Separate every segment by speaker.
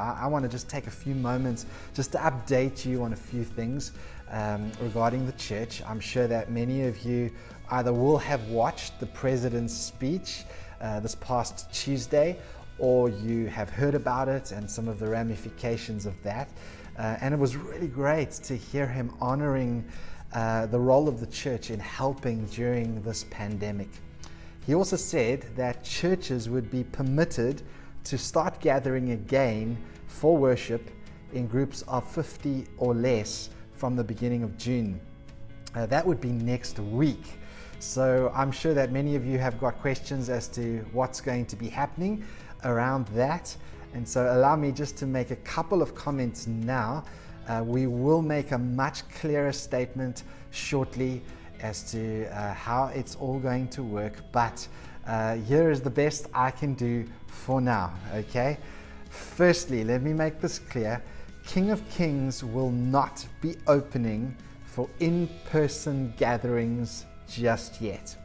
Speaker 1: I want to just take a few moments just to update you on a few things regarding the church. I'm sure that many of you either will have watched the President's speech this past Tuesday, or you have heard about it and some of the ramifications of that. And it was really great to hear him honoring the role of the church in helping during this pandemic. He also said that churches would be permitted to start gathering again for worship in groups of 50 or less from the beginning of June. That would be next week. So I'm sure that many of you have got questions as to what's going to be happening around that. And so allow me just to make a couple of comments now. We will make a much clearer statement shortly as to how it's all going to work, but here is the best I can do for now, okay? Firstly, let me make this clear. King of Kings will not be opening for in-person gatherings just yet.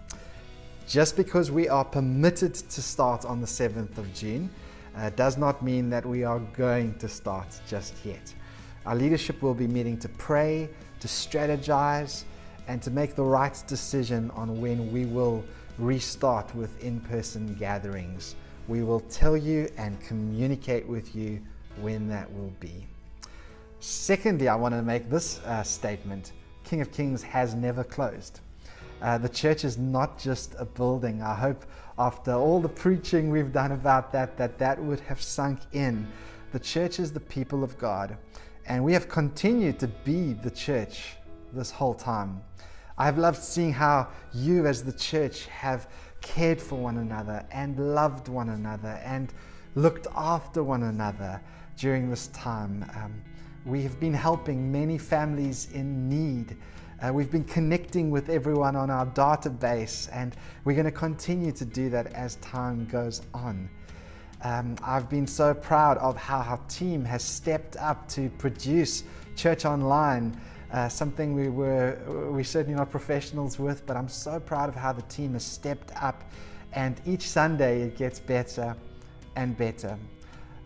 Speaker 1: Just because we are permitted to start on the 7th of June does not mean that we are going to start just yet. Our leadership will be meeting to pray, to strategize, and to make the right decision on when we will restart with in-person gatherings. We will tell you and communicate with you when that will be. Secondly, I want to make this statement. King of Kings has never closed. The church is not just a building. I hope after all the preaching we've done about that would have sunk in. The church is the people of God, and we have continued to be the church this whole time. I've loved seeing how you as the church have cared for one another and loved one another and looked after one another during this time. We have been helping many families in need. We've been connecting with everyone on our database, and we're going to continue to do that as time goes on. I've been so proud of how our team has stepped up to produce Church Online, something we're certainly not professionals with, but I'm so proud of how the team has stepped up, and each Sunday it gets better and better.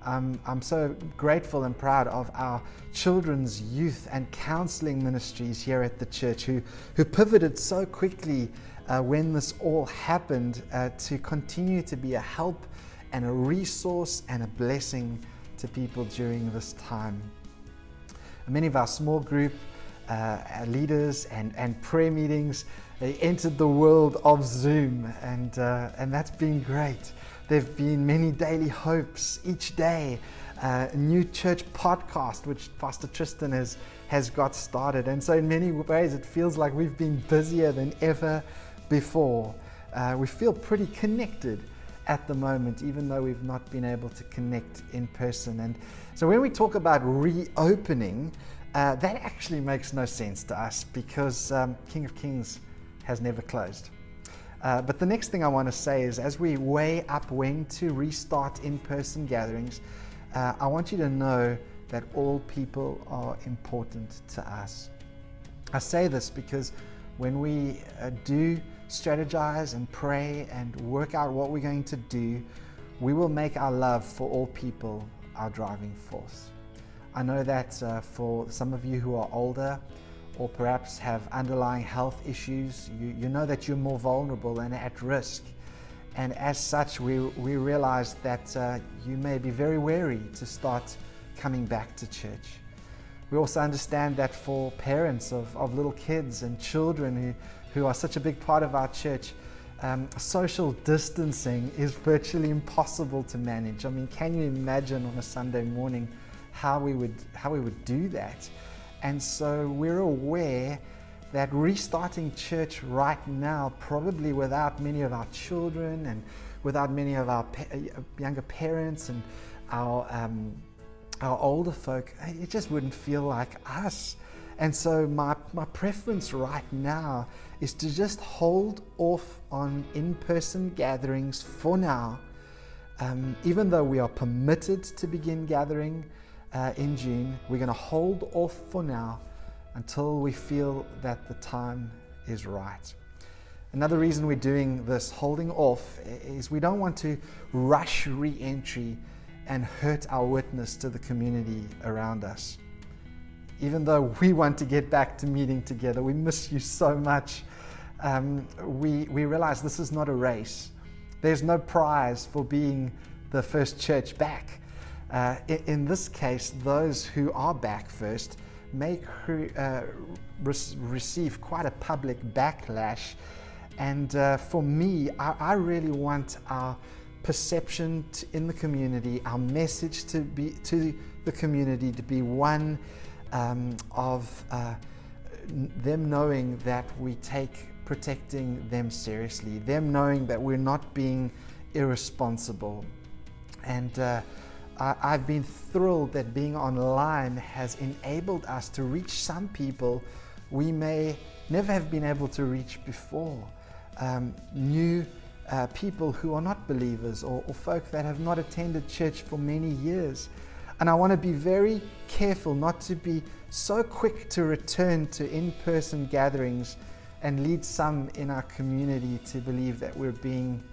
Speaker 1: I'm so grateful and proud of our children's, youth and counseling ministries here at the church who pivoted so quickly when this all happened to continue to be a help and a resource and a blessing to people during this time. Many of our small group leaders and prayer meetings, they entered the world of Zoom, and that's been great. There have been many daily hopes each day, a new church podcast which Pastor Tristan has got started, and so in many ways it feels like we've been busier than ever before. We feel pretty connected at the moment, even though we've not been able to connect in person. And so when we talk about reopening, that actually makes no sense to us, because King of Kings has never closed. But the next thing I want to say is, as we weigh up when to restart in-person gatherings, I want you to know that all people are important to us. I say this because when we do strategize and pray and work out what we're going to do, we will make our love for all people our driving force. I know that for some of you who are older, or perhaps have underlying health issues, you know that you're more vulnerable and at risk. And as such, we realize that you may be very wary to start coming back to church. We also understand that for parents of little kids and children who are such a big part of our church, social distancing is virtually impossible to manage. I mean, can you imagine on a Sunday morning how we would do that? And so we're aware that restarting church right now, probably without many of our children and without many of our younger parents and our older folk, it just wouldn't feel like us. And so my preference right now is to just hold off on in-person gatherings for now. Even though we are permitted to begin gathering in June, we're going to hold off for now until we feel that the time is right. Another reason we're doing this holding off is we don't want to rush re-entry and hurt our witness to the community around us. Even though we want to get back to meeting together, we miss you so much. We realize this is not a race. There's no prize for being the first church back. In this case, those who are back first may receive quite a public backlash. And for me, I really want our perception in the community, our message to the community to be one of them knowing that we take protecting them seriously, them knowing that we're not being irresponsible. And I've been thrilled that being online has enabled us to reach some people we may never have been able to reach before. New people who are not believers, or folk that have not attended church for many years. And I want to be very careful not to be so quick to return to in-person gatherings and lead some in our community to believe that we're being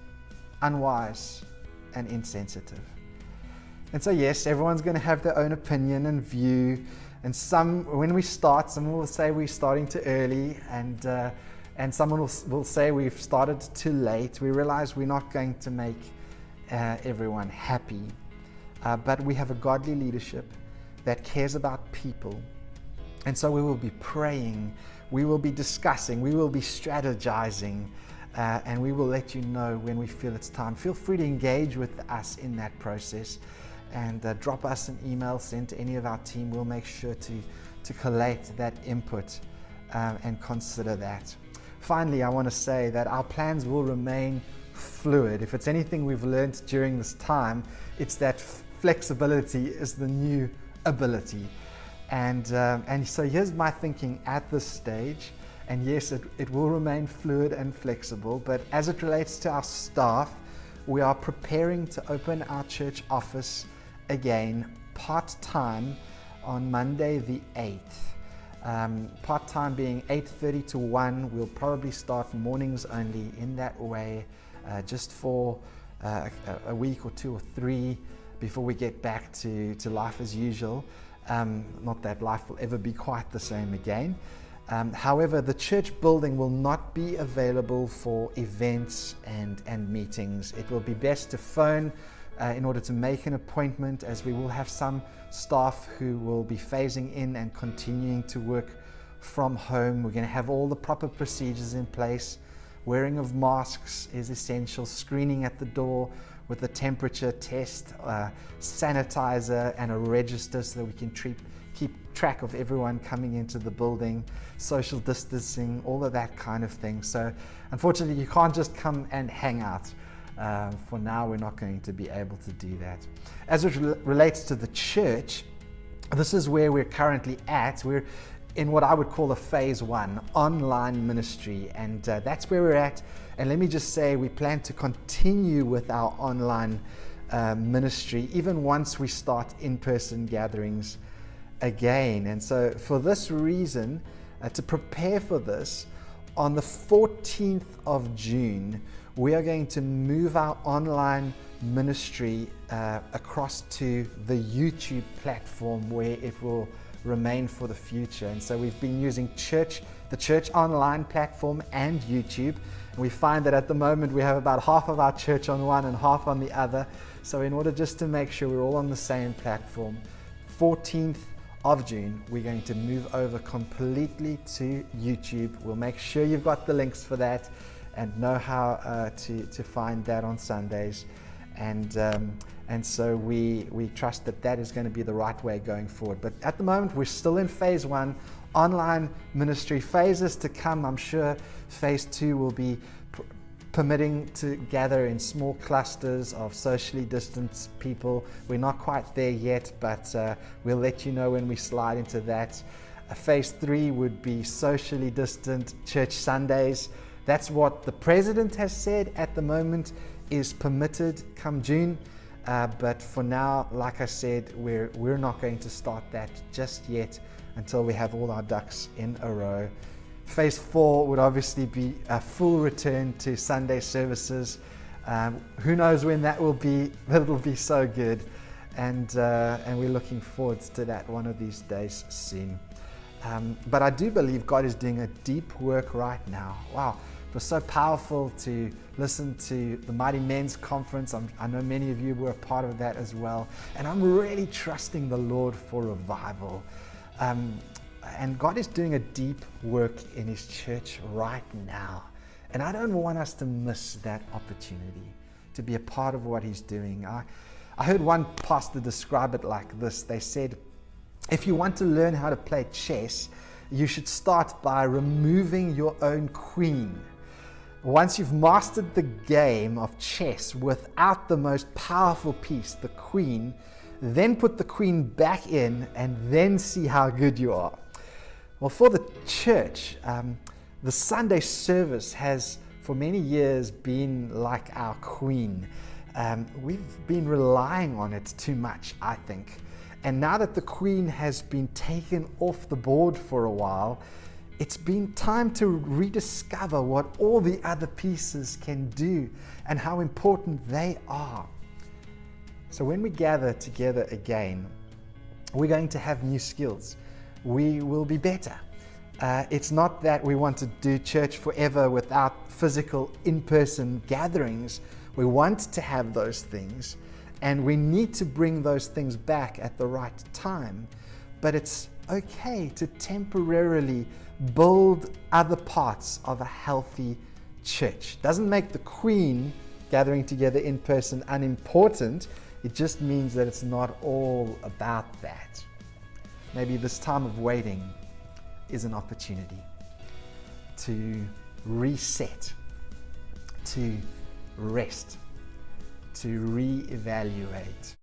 Speaker 1: unwise and insensitive. And so yes, everyone's going to have their own opinion and view, and when we start, someone will say we're starting too early, and someone will say we've started too late. We realize we're not going to make everyone happy, but we have a godly leadership that cares about people. And so we will be praying, we will be discussing, we will be strategizing, and we will let you know when we feel it's time. Feel free to engage with us in that process, and drop us an email, send to any of our team. We'll make sure to collate that input and consider that. Finally, I want to say that our plans will remain fluid. If it's anything we've learned during this time, it's that flexibility is the new ability. And so here's my thinking at this stage. And yes, it will remain fluid and flexible, but as it relates to our staff, we are preparing to open our church office again part-time on Monday the 8th. Part-time being 8:30 to 1. We'll probably start mornings only in that way, just for a week or 2 or 3 before we get back to life as usual. Not that life will ever be quite the same again. However, the church building will not be available for events and meetings. It will be best to phone in order to make an appointment, as we will have some staff who will be phasing in and continuing to work from home. We're going to have all the proper procedures in place. Wearing of masks is essential, screening at the door with a temperature test, sanitizer and a register so that we can keep track of everyone coming into the building, social distancing, all of that kind of thing. So unfortunately, you can't just come and hang out. For now, we're not going to be able to do that. As it relates to the church, this is where we're currently at. We're in what I would call a phase 1, online ministry, and that's where we're at. And let me just say, we plan to continue with our online ministry even once we start in-person gatherings again. And so for this reason, to prepare for this, on the 14th of June, we are going to move our online ministry across to the YouTube platform, where it will remain for the future. And so we've been using the church online platform and YouTube. And we find that at the moment we have about half of our church on one and half on the other. So in order just to make sure we're all on the same platform, 14th of June, we're going to move over completely to YouTube. We'll make sure you've got the links for that and know how to find that on Sundays. And so we trust that that is going to be the right way going forward. But at the moment, we're still in phase 1, online ministry. Phases to come, I'm sure phase 2 will be permitting to gather in small clusters of socially distanced people. We're not quite there yet, but we'll let you know when we slide into that. Phase 3 would be socially distant church Sundays. That's what the president has said at the moment is permitted come June. But for now, like I said, we're not going to start that just yet until we have all our ducks in a row. Phase 4 would obviously be a full return to Sunday services. Who knows when that will be, but it'll be so good. and we're looking forward to that one of these days soon. But I do believe God is doing a deep work right now. Wow, it was so powerful to listen to the Mighty Men's Conference. I know many of you were a part of that as well. And I'm really trusting the Lord for revival. And God is doing a deep work in His church right now. And I don't want us to miss that opportunity to be a part of what He's doing. I heard one pastor describe it like this. They said, if you want to learn how to play chess, you should start by removing your own queen. Once you've mastered the game of chess without the most powerful piece, the queen, then put the queen back in and then see how good you are. Well, for the church, the Sunday service has for many years been like our queen. We've been relying on it too much, I think. And now that the queen has been taken off the board for a while, it's been time to rediscover what all the other pieces can do and how important they are. So when we gather together again, we're going to have new skills. We will be better. It's not that we want to do church forever without physical in-person gatherings. We want to have those things, and we need to bring those things back at the right time. But it's okay to temporarily build other parts of a healthy church. Doesn't make the queen gathering together in person unimportant. It just means that it's not all about that. Maybe this time of waiting is an opportunity to reset, to rest, to reevaluate.